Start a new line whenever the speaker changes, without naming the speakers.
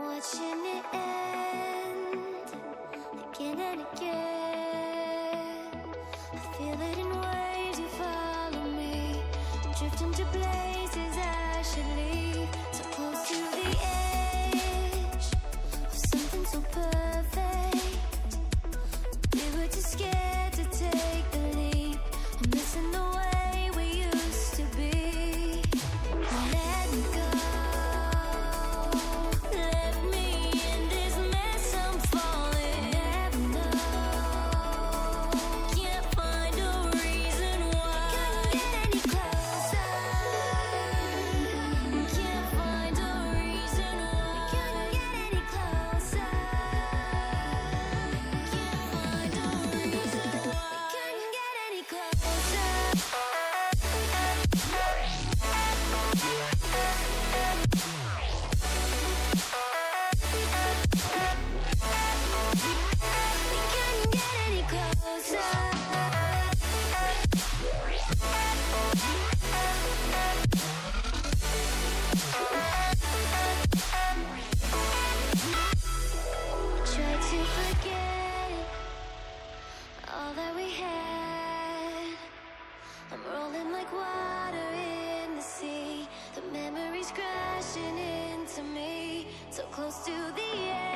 watching it end again and again. I feel it in waves, you follow me, drifting to places I should leave. So close to the edge of something so perfect. We were too scared to take the leap. I'm missing the way we used to be. Let me go. Let me in this mess I'm falling. Never know. Can't find a reason why. Couldn't get any closer. Can't find a reason why. Couldn't get any closer. Can't find a reason why. Couldn't get any closer. We couldn't get any closer. Tried to forget all that we had. I'm rolling like water in the sea. The memories crashing into me. So close to the edge.